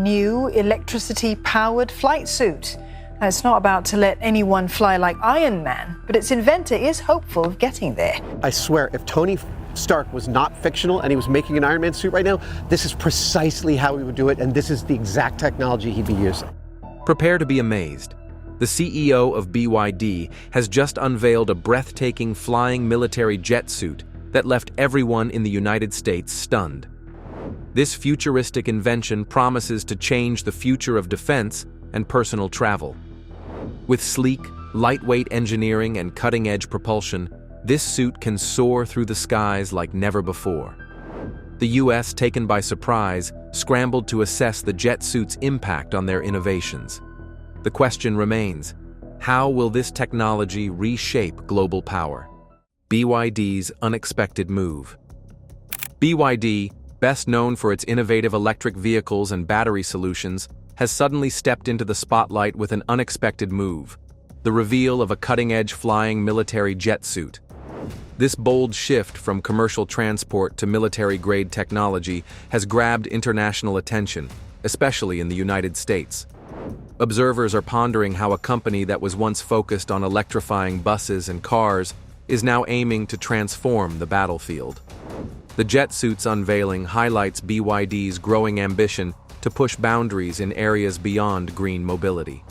new electricity-powered flight suit. Now, it's not about to let anyone fly like Iron Man, but its inventor is hopeful of getting there. I swear, if Tony Stark was not fictional and he was making an Iron Man suit right now, this is precisely how he would do it, and this is the exact technology he'd be using. Prepare to be amazed. The CEO of BYD has just unveiled a breathtaking flying military jet suit that left everyone in the United States stunned. This futuristic invention promises to change the future of defense and personal travel. With sleek, lightweight engineering and cutting-edge propulsion, this suit can soar through the skies like never before. The US, taken by surprise, scrambled to assess the jet suit's impact on their innovations. The question remains, how will this technology reshape global power? BYD's unexpected move. BYD, best known for its innovative electric vehicles and battery solutions, has suddenly stepped into the spotlight with an unexpected move: the reveal of a cutting-edge flying military jet suit. This bold shift from commercial transport to military-grade technology has grabbed international attention, especially in the United States. Observers are pondering how a company that was once focused on electrifying buses and cars is now aiming to transform the battlefield. The jet suit's unveiling highlights BYD's growing ambition to push boundaries in areas beyond green mobility.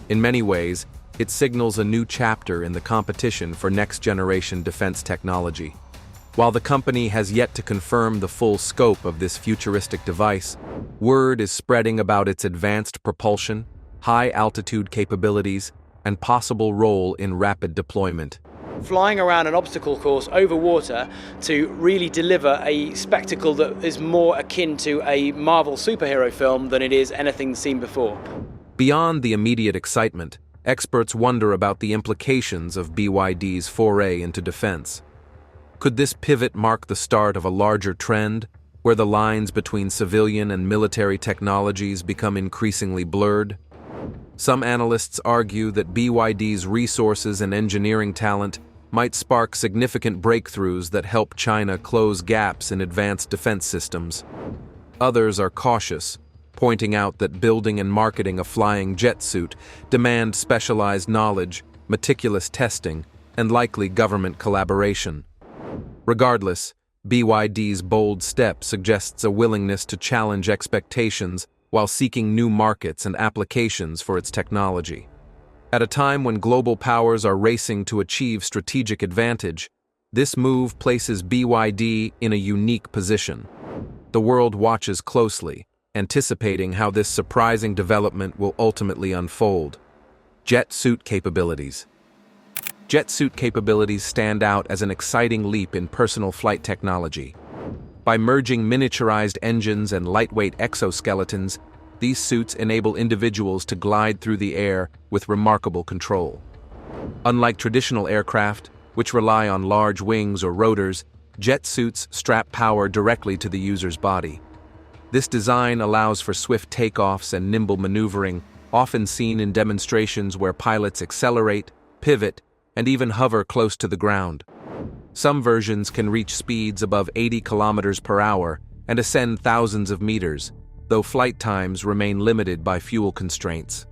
In many ways, it signals a new chapter in the competition for next-generation defense technology. While the company has yet to confirm the full scope of this futuristic device, word is spreading about its advanced propulsion, high-altitude capabilities, and possible role in rapid deployment. Flying around an obstacle course over water to really deliver a spectacle that is more akin to a Marvel superhero film than it is anything seen before. Beyond the immediate excitement, experts wonder about the implications of BYD's foray into defense. Could this pivot mark the start of a larger trend, where the lines between civilian and military technologies become increasingly blurred? Some analysts argue that BYD's resources and engineering talent might spark significant breakthroughs that help China close gaps in advanced defense systems. Others are cautious, pointing out that building and marketing a flying jet suit demand specialized knowledge, meticulous testing, and likely government collaboration. Regardless, BYD's bold step suggests a willingness to challenge expectations while seeking new markets and applications for its technology. At a time when global powers are racing to achieve strategic advantage, this move places BYD in a unique position. The world watches closely, anticipating how this surprising development will ultimately unfold. Jet suit capabilities. Jet suit capabilities stand out as an exciting leap in personal flight technology. By merging miniaturized engines and lightweight exoskeletons, these suits enable individuals to glide through the air with remarkable control. Unlike traditional aircraft, which rely on large wings or rotors, jet suits strap power directly to the user's body. This design allows for swift takeoffs and nimble maneuvering, often seen in demonstrations where pilots accelerate, pivot, and even hover close to the ground. Some versions can reach speeds above 80 kilometers per hour and ascend thousands of meters, though flight times remain limited by fuel constraints.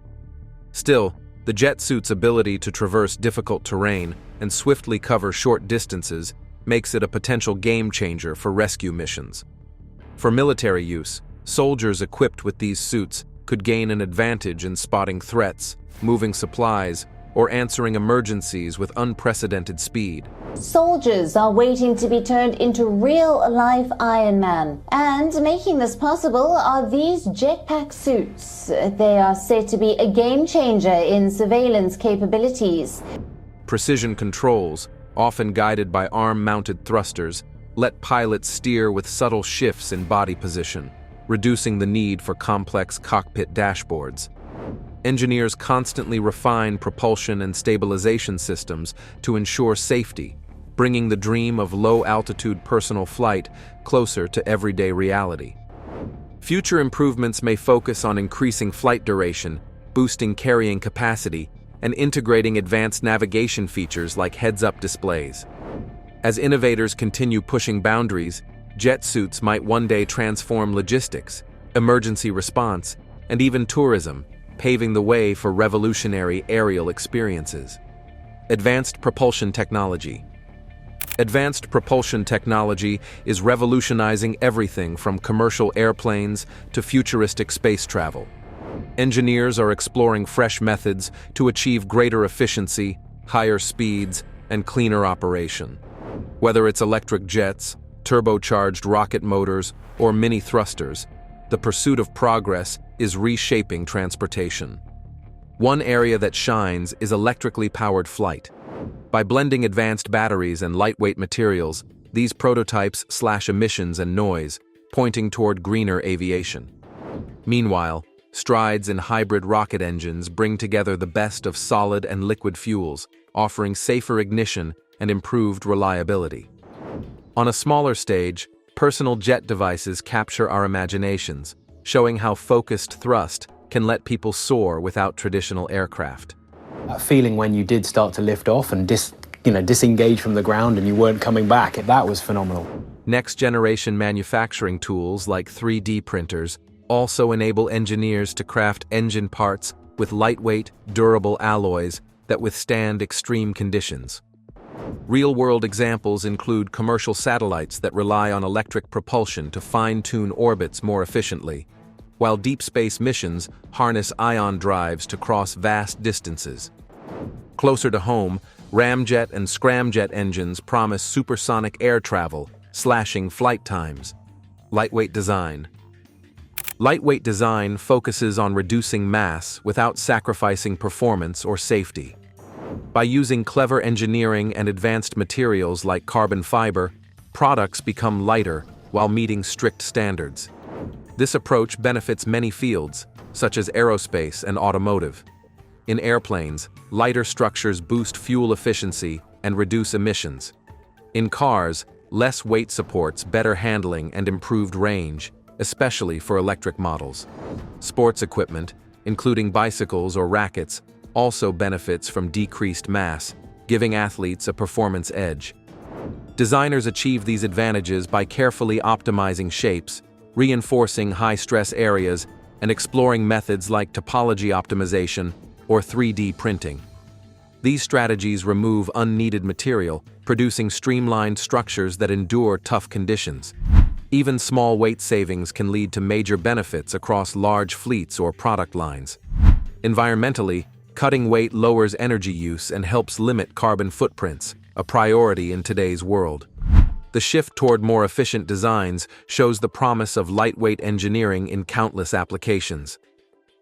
Still, the jet suit's ability to traverse difficult terrain and swiftly cover short distances makes it a potential game-changer for rescue missions. For military use, soldiers equipped with these suits could gain an advantage in spotting threats, moving supplies, or answering emergencies with unprecedented speed. Soldiers are waiting to be turned into real-life Iron Man. And making this possible are these jetpack suits. They are said to be a game-changer in surveillance capabilities. Precision controls, often guided by arm-mounted thrusters, let pilots steer with subtle shifts in body position, reducing the need for complex cockpit dashboards. Engineers constantly refine propulsion and stabilization systems to ensure safety, bringing the dream of low-altitude personal flight closer to everyday reality. Future improvements may focus on increasing flight duration, boosting carrying capacity, and integrating advanced navigation features like heads-up displays. As innovators continue pushing boundaries, jet suits might one day transform logistics, emergency response, and even tourism, paving the way for revolutionary aerial experiences. Advanced propulsion technology. Advanced propulsion technology is revolutionizing everything from commercial airplanes to futuristic space travel. Engineers are exploring fresh methods to achieve greater efficiency, higher speeds, and cleaner operation. Whether it's electric jets, turbocharged rocket motors, or mini thrusters, the pursuit of progress is reshaping transportation. One area that shines is electrically powered flight. By blending advanced batteries and lightweight materials, these prototypes slash emissions and noise, pointing toward greener aviation. Meanwhile, strides in hybrid rocket engines bring together the best of solid and liquid fuels, offering safer ignition and improved reliability. On a smaller stage, personal jet devices capture our imaginations, showing how focused thrust can let people soar without traditional aircraft. That feeling when you did start to lift off and disengage from the ground and you weren't coming back, that was phenomenal. Next-generation manufacturing tools like 3D printers also enable engineers to craft engine parts with lightweight, durable alloys that withstand extreme conditions. Real-world examples include commercial satellites that rely on electric propulsion to fine-tune orbits more efficiently, while deep space missions harness ion drives to cross vast distances. Closer to home, ramjet and scramjet engines promise supersonic air travel, slashing flight times. Lightweight design. Lightweight design focuses on reducing mass without sacrificing performance or safety. By using clever engineering and advanced materials like carbon fiber, products become lighter while meeting strict standards. This approach benefits many fields, such as aerospace and automotive. In airplanes, lighter structures boost fuel efficiency and reduce emissions. In cars, less weight supports better handling and improved range, especially for electric models. Sports equipment, including bicycles or rackets, also benefits from decreased mass, giving athletes a performance edge. Designers achieve these advantages by carefully optimizing shapes, reinforcing high-stress areas, and exploring methods like topology optimization or 3D printing. These strategies remove unneeded material, producing streamlined structures that endure tough conditions. Even small weight savings can lead to major benefits across large fleets or product lines. Environmentally, cutting weight lowers energy use and helps limit carbon footprints, a priority in today's world. The shift toward more efficient designs shows the promise of lightweight engineering in countless applications.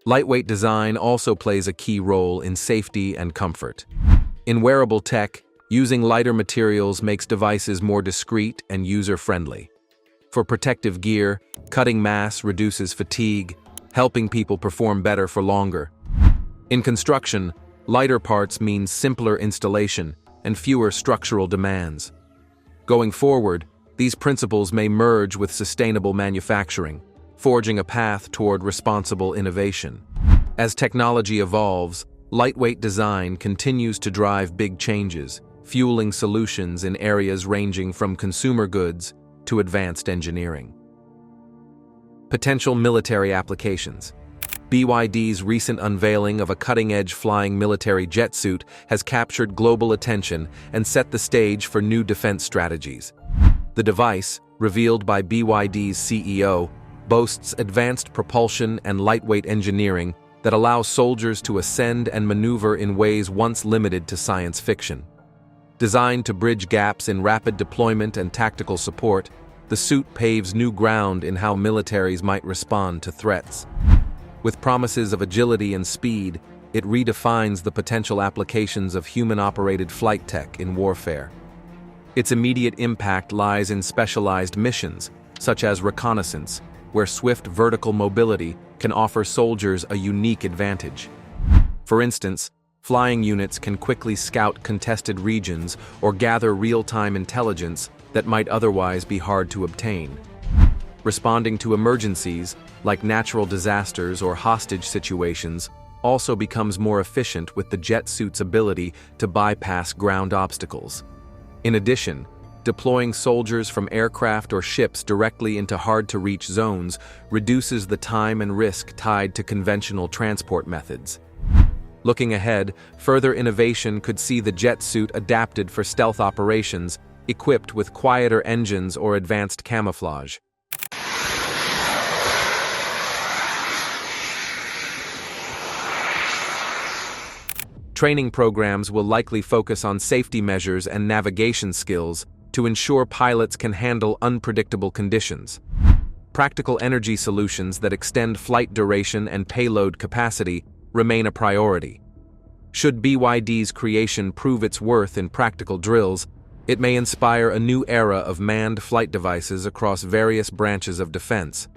Lightweight design also plays a key role in safety and comfort. In wearable tech, using lighter materials makes devices more discreet and user-friendly. For protective gear, cutting mass reduces fatigue, helping people perform better for longer. In construction, lighter parts mean simpler installation and fewer structural demands. Going forward, these principles may merge with sustainable manufacturing, forging a path toward responsible innovation. As technology evolves, lightweight design continues to drive big changes, fueling solutions in areas ranging from consumer goods to advanced engineering. Potential military applications. BYD's recent unveiling of a cutting-edge flying military jet suit has captured global attention and set the stage for new defense strategies. The device, revealed by BYD's CEO, boasts advanced propulsion and lightweight engineering that allows soldiers to ascend and maneuver in ways once limited to science fiction. Designed to bridge gaps in rapid deployment and tactical support, the suit paves new ground in how militaries might respond to threats. With promises of agility and speed, it redefines the potential applications of human-operated flight tech in warfare. Its immediate impact lies in specialized missions, such as reconnaissance, where swift vertical mobility can offer soldiers a unique advantage. For instance, flying units can quickly scout contested regions or gather real-time intelligence that might otherwise be hard to obtain. Responding to emergencies, like natural disasters or hostage situations, also becomes more efficient with the jet suit's ability to bypass ground obstacles. In addition, Deploying soldiers from aircraft or ships directly into hard-to-reach zones reduces the time and risk tied to conventional transport methods. Looking ahead, further innovation could see the jet suit adapted for stealth operations, equipped with quieter engines or advanced camouflage. Training programs will likely focus on safety measures and navigation skills to ensure pilots can handle unpredictable conditions. Practical energy solutions that extend flight duration and payload capacity remain a priority. Should BYD's creation prove its worth in practical drills, it may inspire a new era of manned flight devices across various branches of defense.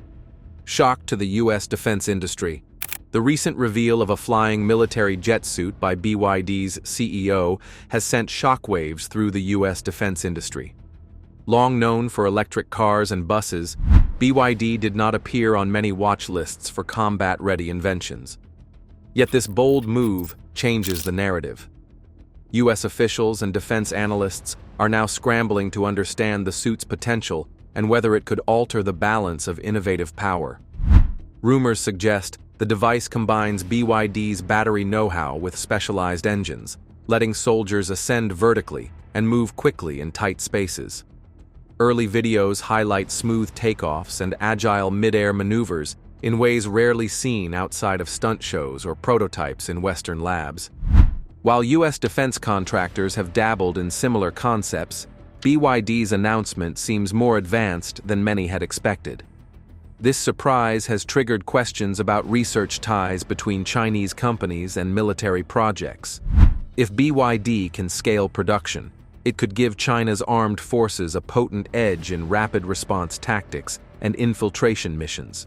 Shock to the U.S. defense industry. The recent reveal of a flying military jet suit by BYD's CEO has sent shockwaves through the U.S. defense industry. Long known for electric cars and buses, BYD did not appear on many watch lists for combat-ready inventions. Yet this bold move changes the narrative. U.S. officials and defense analysts are now scrambling to understand the suit's potential and whether it could alter the balance of innovative power. Rumors suggest the device combines BYD's battery know-how with specialized engines, letting soldiers ascend vertically and move quickly in tight spaces. Early videos highlight smooth takeoffs and agile mid-air maneuvers in ways rarely seen outside of stunt shows or prototypes in Western labs. While U.S. defense contractors have dabbled in similar concepts, BYD's announcement seems more advanced than many had expected. This surprise has triggered questions about research ties between Chinese companies and military projects. If BYD can scale production, it could give China's armed forces a potent edge in rapid response tactics and infiltration missions.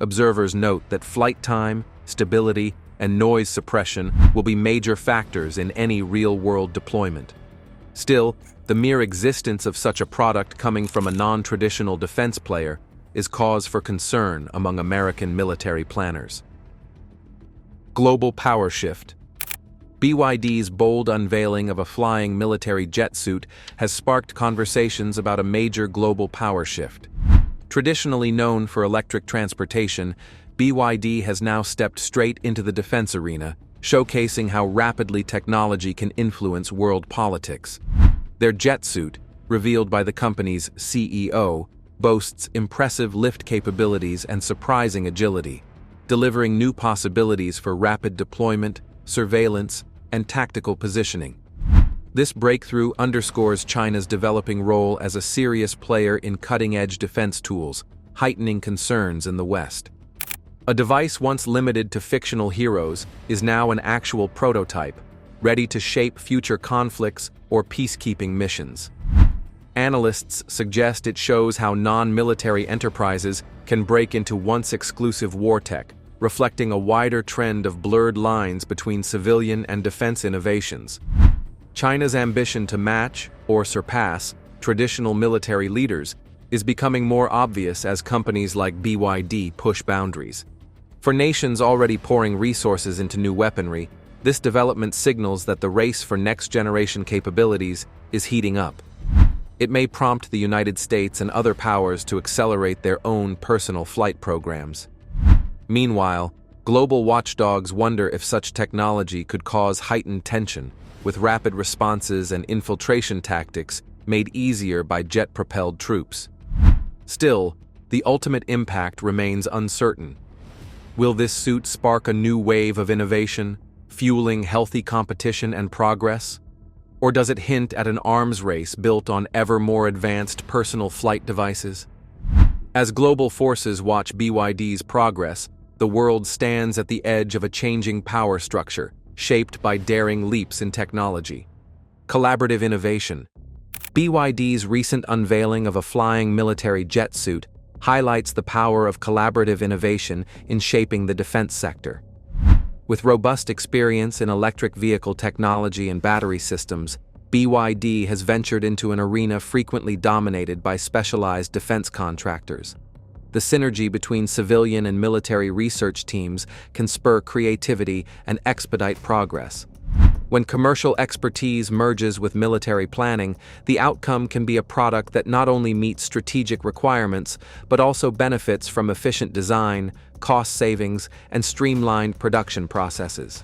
Observers note that flight time, stability, and noise suppression will be major factors in any real-world deployment. Still, the mere existence of such a product coming from a non-traditional defense player is cause for concern among American military planners. Global power shift. BYD's bold unveiling of a flying military jet suit has sparked conversations about a major global power shift. Traditionally known for electric transportation, BYD has now stepped straight into the defense arena, showcasing how rapidly technology can influence world politics. Their jet suit, revealed by the company's CEO, boasts impressive lift capabilities and surprising agility, delivering new possibilities for rapid deployment, surveillance, and tactical positioning. This breakthrough underscores China's developing role as a serious player in cutting-edge defense tools, heightening concerns in the West. A device once limited to fictional heroes is now an actual prototype, ready to shape future conflicts or peacekeeping missions. Analysts suggest it shows how non-military enterprises can break into once exclusive war tech, reflecting a wider trend of blurred lines between civilian and defense innovations. China's ambition to match, or surpass, traditional military leaders is becoming more obvious as companies like BYD push boundaries. For nations already pouring resources into new weaponry, this development signals that the race for next-generation capabilities is heating up. It may prompt the United States and other powers to accelerate their own personal flight programs. Meanwhile, global watchdogs wonder if such technology could cause heightened tension, with rapid responses and infiltration tactics made easier by jet-propelled troops. Still, the ultimate impact remains uncertain. Will this suit spark a new wave of innovation, fueling healthy competition and progress? Or does it hint at an arms race built on ever more advanced personal flight devices? As global forces watch BYD's progress, the world stands at the edge of a changing power structure, shaped by daring leaps in technology. Collaborative innovation. BYD's recent unveiling of a flying military jet suit highlights the power of collaborative innovation in shaping the defense sector. With robust experience in electric vehicle technology and battery systems, BYD has ventured into an arena frequently dominated by specialized defense contractors. The synergy between civilian and military research teams can spur creativity and expedite progress. When commercial expertise merges with military planning, the outcome can be a product that not only meets strategic requirements, but also benefits from efficient design, cost savings, and streamlined production processes.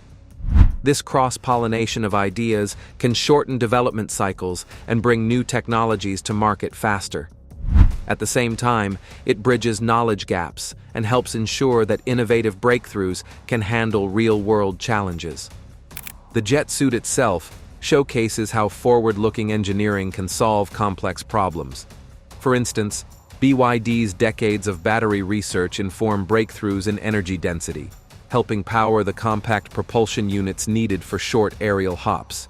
This cross-pollination of ideas can shorten development cycles and bring new technologies to market faster. At the same time, it bridges knowledge gaps and helps ensure that innovative breakthroughs can handle real-world challenges. The jet suit itself showcases how forward-looking engineering can solve complex problems. For instance, BYD's decades of battery research inform breakthroughs in energy density, helping power the compact propulsion units needed for short aerial hops.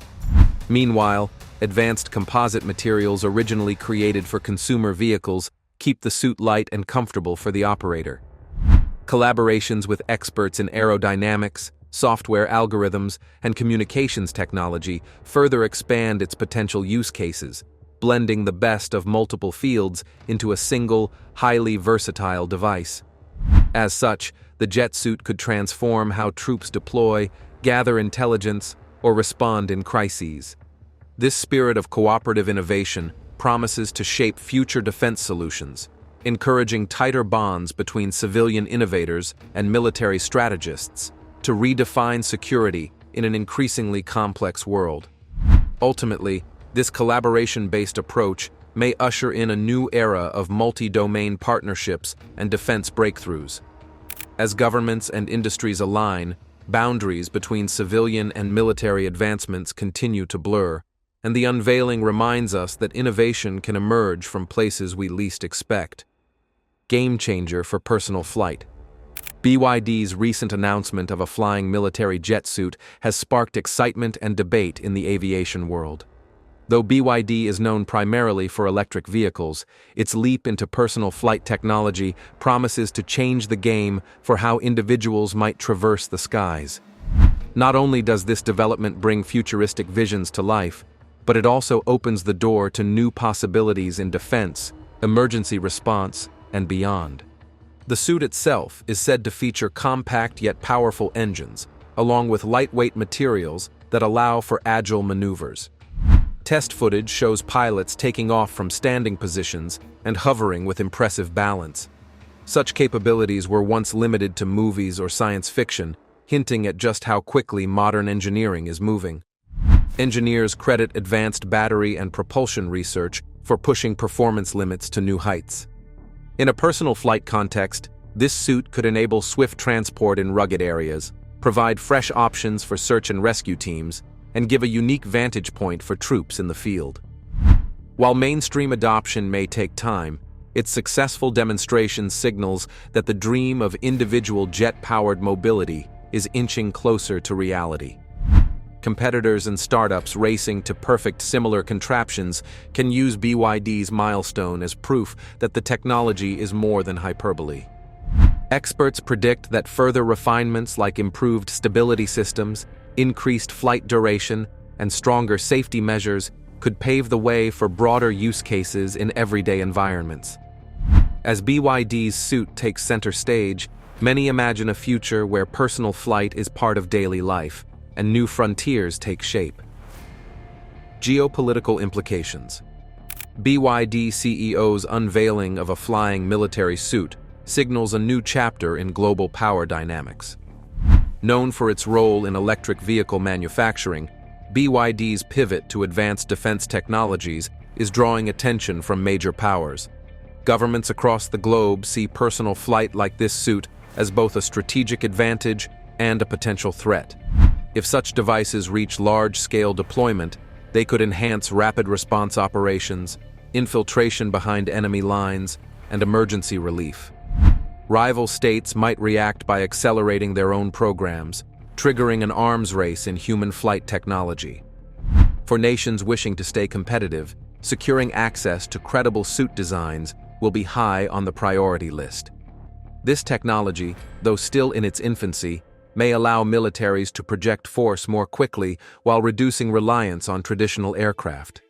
Meanwhile, advanced composite materials originally created for consumer vehicles keep the suit light and comfortable for the operator. Collaborations with experts in aerodynamics, software algorithms, and communications technology further expand its potential use cases, blending the best of multiple fields into a single, highly versatile device. As such, the jet suit could transform how troops deploy, gather intelligence, or respond in crises. This spirit of cooperative innovation promises to shape future defense solutions, encouraging tighter bonds between civilian innovators and military strategists to redefine security in an increasingly complex world. Ultimately, this collaboration-based approach may usher in a new era of multi-domain partnerships and defense breakthroughs. As governments and industries align, boundaries between civilian and military advancements continue to blur, and the unveiling reminds us that innovation can emerge from places we least expect. Game changer for personal flight. BYD's recent announcement of a flying military jet suit has sparked excitement and debate in the aviation world. Though BYD is known primarily for electric vehicles, its leap into personal flight technology promises to change the game for how individuals might traverse the skies. Not only does this development bring futuristic visions to life, but it also opens the door to new possibilities in defense, emergency response, and beyond. The suit itself is said to feature compact yet powerful engines, along with lightweight materials that allow for agile maneuvers. Test footage shows pilots taking off from standing positions and hovering with impressive balance. Such capabilities were once limited to movies or science fiction, hinting at just how quickly modern engineering is moving. Engineers credit advanced battery and propulsion research for pushing performance limits to new heights. In a personal flight context, this suit could enable swift transport in rugged areas, provide fresh options for search and rescue teams, and give a unique vantage point for troops in the field. While mainstream adoption may take time, its successful demonstration signals that the dream of individual jet-powered mobility is inching closer to reality. Competitors and startups racing to perfect similar contraptions can use BYD's milestone as proof that the technology is more than hyperbole. Experts predict that further refinements like improved stability systems, increased flight duration, and stronger safety measures could pave the way for broader use cases in everyday environments. As BYD's suit takes center stage, many imagine a future where personal flight is part of daily life, and new frontiers take shape. Geopolitical implications. BYD CEO's unveiling of a flying military suit signals a new chapter in global power dynamics. Known for its role in electric vehicle manufacturing, BYD's pivot to advanced defense technologies is drawing attention from major powers. Governments across the globe see personal flight like this suit as both a strategic advantage and a potential threat. If such devices reach large-scale deployment, they could enhance rapid response operations, infiltration behind enemy lines, and emergency relief. Rival states might react by accelerating their own programs, triggering an arms race in human flight technology. For nations wishing to stay competitive, securing access to credible suit designs will be high on the priority list. This technology, though still in its infancy, may allow militaries to project force more quickly while reducing reliance on traditional aircraft.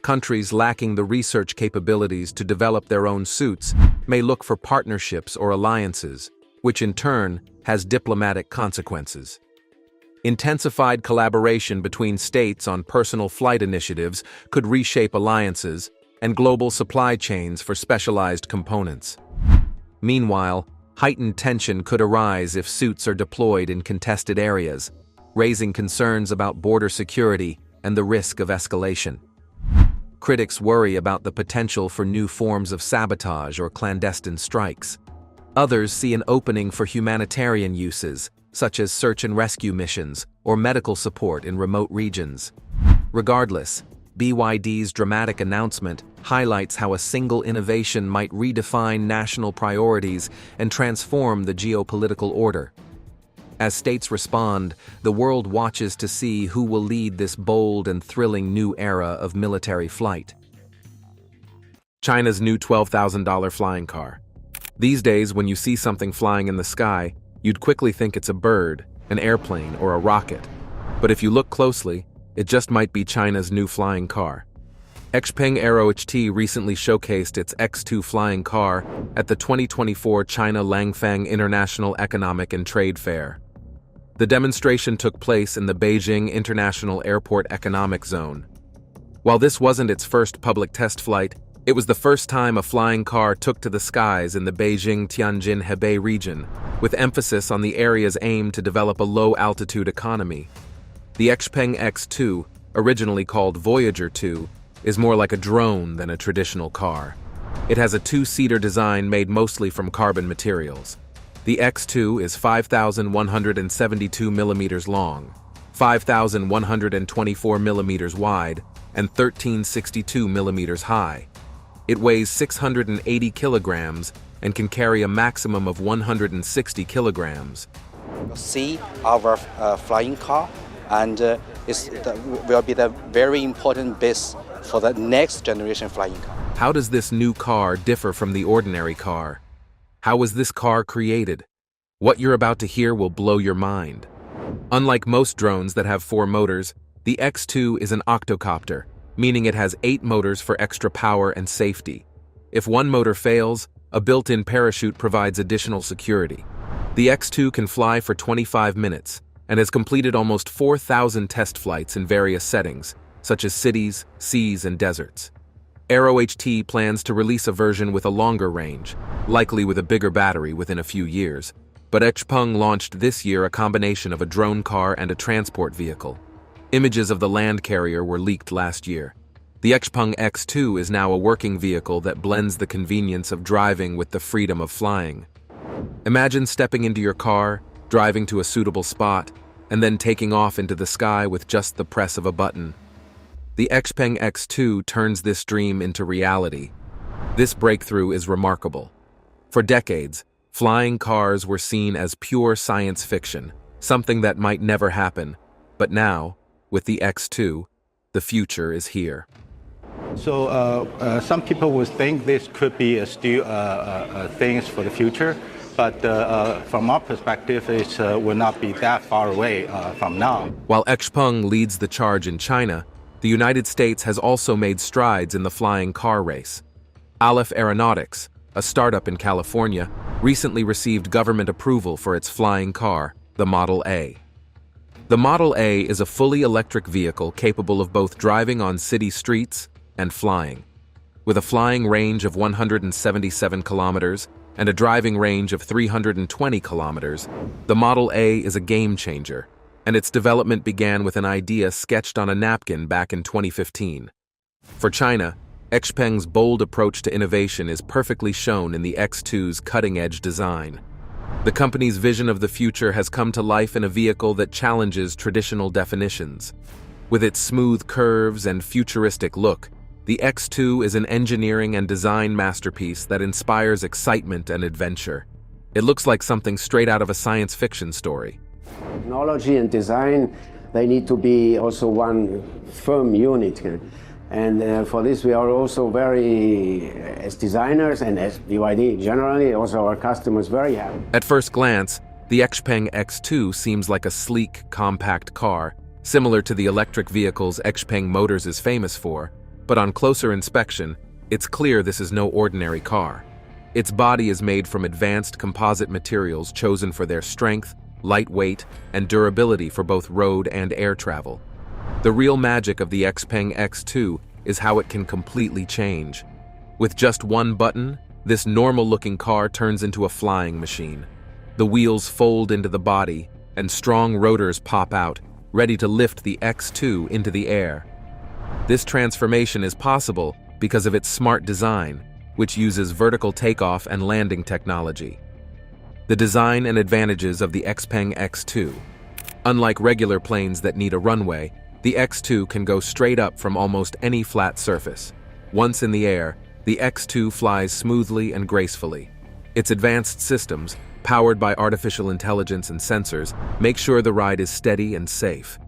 Countries lacking the research capabilities to develop their own suits may look for partnerships or alliances, which in turn has diplomatic consequences. Intensified collaboration between states on personal flight initiatives could reshape alliances and global supply chains for specialized components. Meanwhile, heightened tension could arise if suits are deployed in contested areas, raising concerns about border security and the risk of escalation. Critics worry about the potential for new forms of sabotage or clandestine strikes. Others see an opening for humanitarian uses, such as search and rescue missions or medical support in remote regions. Regardless, BYD's dramatic announcement highlights how a single innovation might redefine national priorities and transform the geopolitical order. As states respond, the world watches to see who will lead this bold and thrilling new era of military flight. China's new $12,000 flying car. These days, when you see something flying in the sky, you'd quickly think it's a bird, an airplane, or a rocket. But if you look closely, it just might be China's new flying car. XPeng Aero HT recently showcased its X2 flying car at the 2024 China Langfang International Economic and Trade Fair. The demonstration took place in the Beijing International Airport Economic Zone. While this wasn't its first public test flight, it was the first time a flying car took to the skies in the Beijing-Tianjin-Hebei region, with emphasis on the area's aim to develop a low-altitude economy. The XPeng X2, originally called Voyager 2, is more like a drone than a traditional car. It has a two-seater design made mostly from carbon materials. The X2 is 5,172 millimeters long, 5,124 millimeters wide, and 1,362 millimeters high. It weighs 680 kilograms and can carry a maximum of 160 kilograms. You'll see our flying car, and will be the very important base for the next generation flying car. How does this new car differ from the ordinary car? How was this car created? What you're about to hear will blow your mind. Unlike most drones that have 4 motors, the X2 is an octocopter, meaning it has 8 motors for extra power and safety. If one motor fails, a built-in parachute provides additional security. The X2 can fly for 25 minutes and has completed almost 4,000 test flights in various settings, such as cities, seas, and deserts. Aero HT plans to release a version with a longer range, likely with a bigger battery within a few years, but XPeng launched this year a combination of a drone car and a transport vehicle. Images of the land carrier were leaked last year. The XPeng X2 is now a working vehicle that blends the convenience of driving with the freedom of flying. Imagine stepping into your car, driving to a suitable spot, and then taking off into the sky with just the press of a button. The XPeng X2 turns this dream into reality. This breakthrough is remarkable. For decades, flying cars were seen as pure science fiction, something that might never happen. But now, with the X2, the future is here. So some people would think this could be still things for the future, but from our perspective, it will not be that far away from now. While XPeng leads the charge in China, the United States has also made strides in the flying car race. Aleph Aeronautics, a startup in California, recently received government approval for its flying car, the Model A. The Model A is a fully electric vehicle capable of both driving on city streets and flying. With a flying range of 177 kilometers and a driving range of 320 kilometers, the Model A is a game changer, and its development began with an idea sketched on a napkin back in 2015. For China, XPeng's bold approach to innovation is perfectly shown in the X2's cutting-edge design. The company's vision of the future has come to life in a vehicle that challenges traditional definitions. With its smooth curves and futuristic look, the X2 is an engineering and design masterpiece that inspires excitement and adventure. It looks like something straight out of a science fiction story. Technology and design, they need to be also one firm unit. And for this, we are also very, as designers and as BYD generally, also our customers very happy. At first glance, the XPeng X2 seems like a sleek, compact car, similar to the electric vehicles XPeng Motors is famous for, but on closer inspection, it's clear this is no ordinary car. Its body is made from advanced composite materials chosen for their strength, lightweight, and durability for both road and air travel. The real magic of the XPeng X2 is how it can completely change. With just one button, this normal-looking car turns into a flying machine. The wheels fold into the body, and strong rotors pop out, ready to lift the X2 into the air. This transformation is possible because of its smart design, which uses vertical takeoff and landing technology. The design and advantages of the XPeng X2. Unlike regular planes that need a runway, the X2 can go straight up from almost any flat surface. Once in the air, the X2 flies smoothly and gracefully. Its advanced systems, powered by artificial intelligence and sensors, make sure the ride is steady and safe.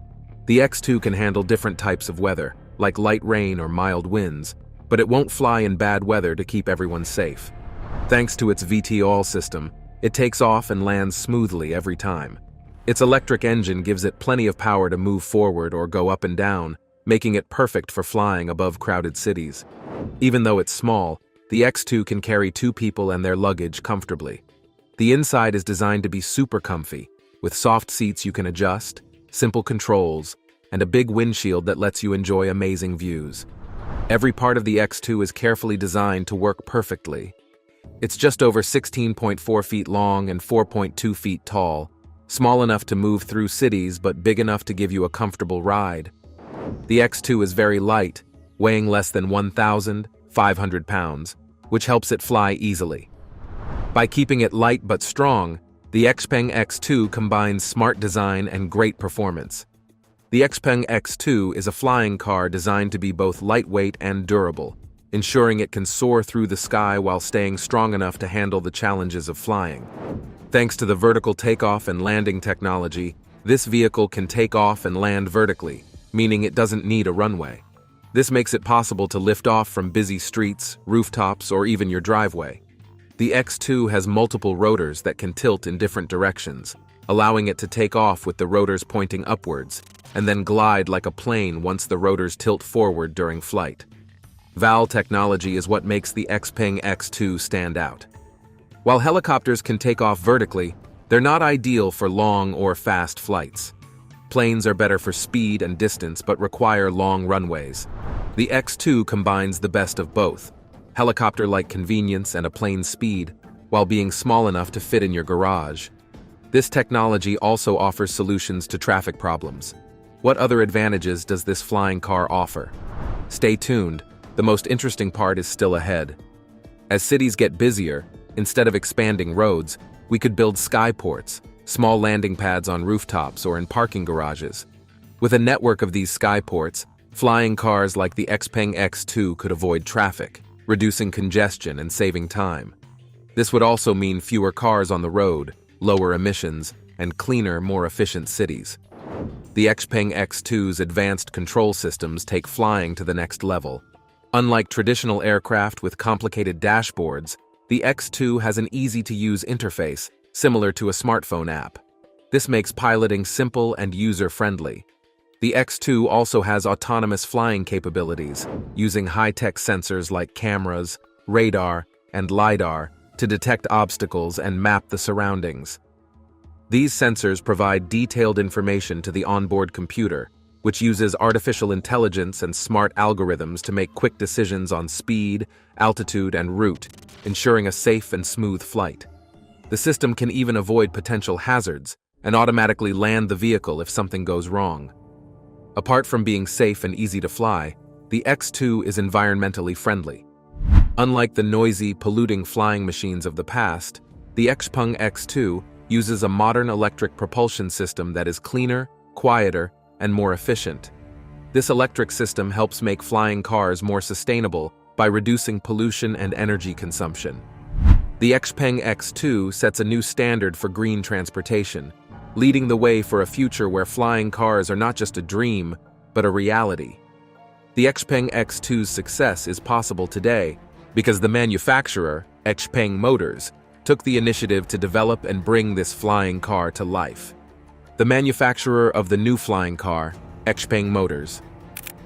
The X2 can handle different types of weather, like light rain or mild winds, but it won't fly in bad weather to keep everyone safe. Thanks to its VTOL system, it takes off and lands smoothly every time. Its electric engine gives it plenty of power to move forward or go up and down, making it perfect for flying above crowded cities. Even though it's small, the X2 can carry 2 people and their luggage comfortably. The inside is designed to be super comfy, with soft seats you can adjust, simple controls, and a big windshield that lets you enjoy amazing views. Every part of the X2 is carefully designed to work perfectly. It's just over 16.4 feet long and 4.2 feet tall, small enough to move through cities but big enough to give you a comfortable ride. The X2 is very light, weighing less than 1,500 pounds, which helps it fly easily. By keeping it light but strong, the XPeng X2 combines smart design and great performance. The XPeng X2 is a flying car designed to be both lightweight and durable, ensuring it can soar through the sky while staying strong enough to handle the challenges of flying. Thanks to the vertical takeoff and landing technology, this vehicle can take off and land vertically, meaning it doesn't need a runway. This makes it possible to lift off from busy streets, rooftops, or even your driveway. The X2 has multiple rotors that can tilt in different directions, allowing it to take off with the rotors pointing upwards, and then glide like a plane once the rotors tilt forward during flight. VAL technology is what makes the XPeng X2 stand out. While helicopters can take off vertically, they're not ideal for long or fast flights. Planes are better for speed and distance but require long runways. The X2 combines the best of both, helicopter-like convenience and a plane's speed, while being small enough to fit in your garage. This technology also offers solutions to traffic problems. What other advantages does this flying car offer? Stay tuned, the most interesting part is still ahead. As cities get busier, instead of expanding roads, we could build skyports, small landing pads on rooftops or in parking garages. With a network of these skyports, flying cars like the XPeng X2 could avoid traffic, reducing congestion and saving time. This would also mean fewer cars on the road, lower emissions, and cleaner, more efficient cities. The XPeng X2's advanced control systems take flying to the next level. Unlike traditional aircraft with complicated dashboards, the X2 has an easy-to-use interface, similar to a smartphone app. This makes piloting simple and user-friendly. The X2 also has autonomous flying capabilities, using high-tech sensors like cameras, radar, and LiDAR to detect obstacles and map the surroundings. These sensors provide detailed information to the onboard computer, which uses artificial intelligence and smart algorithms to make quick decisions on speed, altitude, and route, ensuring a safe and smooth flight. The system can even avoid potential hazards and automatically land the vehicle if something goes wrong. Apart from being safe and easy to fly, the X2 is environmentally friendly. Unlike the noisy, polluting flying machines of the past, the XPeng X2 uses a modern electric propulsion system that is cleaner, quieter, and more efficient. This electric system helps make flying cars more sustainable by reducing pollution and energy consumption. The XPeng X2 sets a new standard for green transportation, leading the way for a future where flying cars are not just a dream, but a reality. The XPeng X2's success is possible today because the manufacturer, XPeng Motors, took the initiative to develop and bring this flying car to life. The manufacturer of the new flying car, XPeng Motors.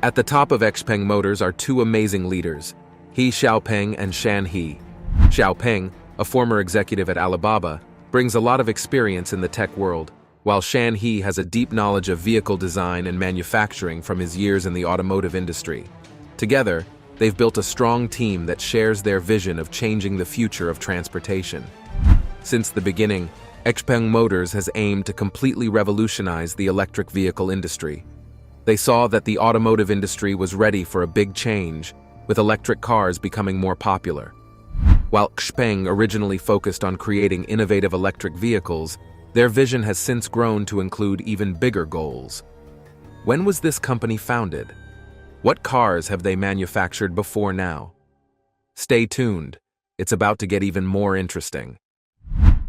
At the top of XPeng Motors are 2 amazing leaders, He Xiaopeng and Shan He. Xiaopeng, a former executive at Alibaba, brings a lot of experience in the tech world, while Shan He has a deep knowledge of vehicle design and manufacturing from his years in the automotive industry. Together, they've built a strong team that shares their vision of changing the future of transportation. Since the beginning, XPeng Motors has aimed to completely revolutionize the electric vehicle industry. They saw that the automotive industry was ready for a big change, with electric cars becoming more popular. While XPeng originally focused on creating innovative electric vehicles, their vision has since grown to include even bigger goals. When was this company founded? What cars have they manufactured before now? Stay tuned, it's about to get even more interesting.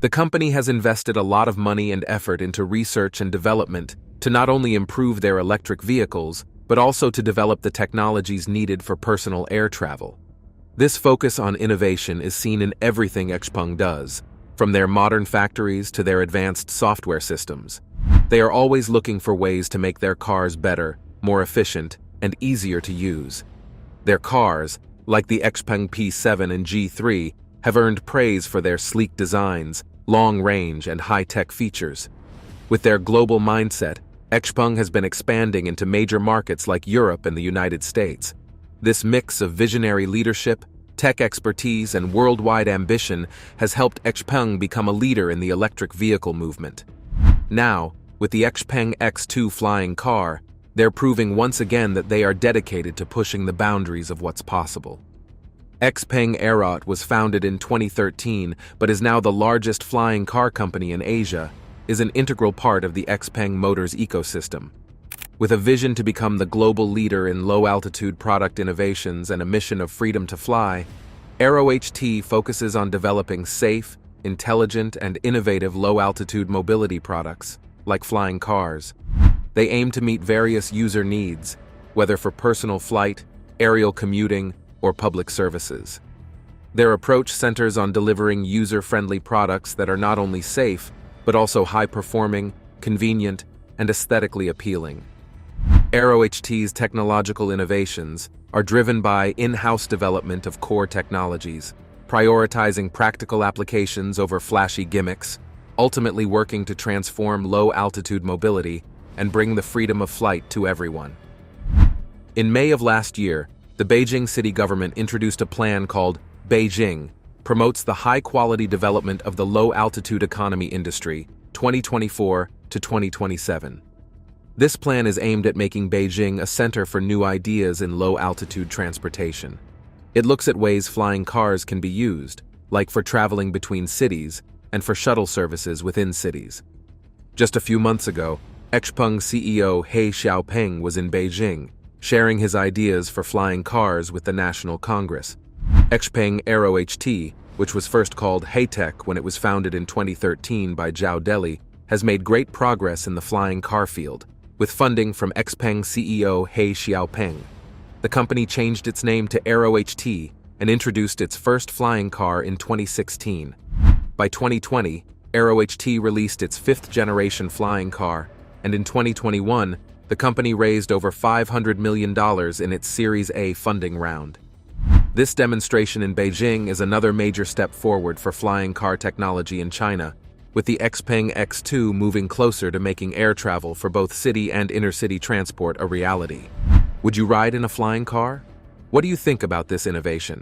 The company has invested a lot of money and effort into research and development to not only improve their electric vehicles, but also to develop the technologies needed for personal air travel. This focus on innovation is seen in everything XPeng does, from their modern factories to their advanced software systems. They are always looking for ways to make their cars better, more efficient, and easier to use. Their cars, like the XPeng P7 and G3, have earned praise for their sleek designs, long range, and high-tech features. With their global mindset, XPeng has been expanding into major markets like Europe and the United States. This mix of visionary leadership, tech expertise, and worldwide ambition has helped XPeng become a leader in the electric vehicle movement. Now, with the XPeng X2 flying car, they're proving once again that they are dedicated to pushing the boundaries of what's possible. XPeng Aerot was founded in 2013 but is now the largest flying car company in Asia, is an integral part of the XPeng Motors ecosystem. With a vision to become the global leader in low-altitude product innovations and a mission of freedom to fly, AeroHT focuses on developing safe, intelligent, and innovative low-altitude mobility products, like flying cars. They aim to meet various user needs, whether for personal flight, aerial commuting, or public services. Their approach centers on delivering user-friendly products that are not only safe, but also high-performing, convenient, and aesthetically appealing. AeroHT's technological innovations are driven by in-house development of core technologies, prioritizing practical applications over flashy gimmicks, ultimately working to transform low-altitude mobility and bring the freedom of flight to everyone. In May of last year, the Beijing city government introduced a plan called Beijing Promotes the High-Quality Development of the Low-Altitude Economy Industry, 2024 to 2027. This plan is aimed at making Beijing a center for new ideas in low-altitude transportation. It looks at ways flying cars can be used, like for traveling between cities and for shuttle services within cities. Just a few months ago, XPeng CEO He Xiaopeng was in Beijing, sharing his ideas for flying cars with the National Congress. XPeng AeroHT, which was first called Haytech when it was founded in 2013 by Zhao Deli, has made great progress in the flying car field, with funding from XPeng CEO He Xiaopeng. The company changed its name to AeroHT and introduced its first flying car in 2016. By 2020, AeroHT released its fifth-generation flying car, and in 2021, the company raised over $500 million in its Series A funding round. This demonstration in Beijing is another major step forward for flying car technology in China, with the XPeng X2 moving closer to making air travel for both city and inner-city transport a reality. Would you ride in a flying car? What do you think about this innovation?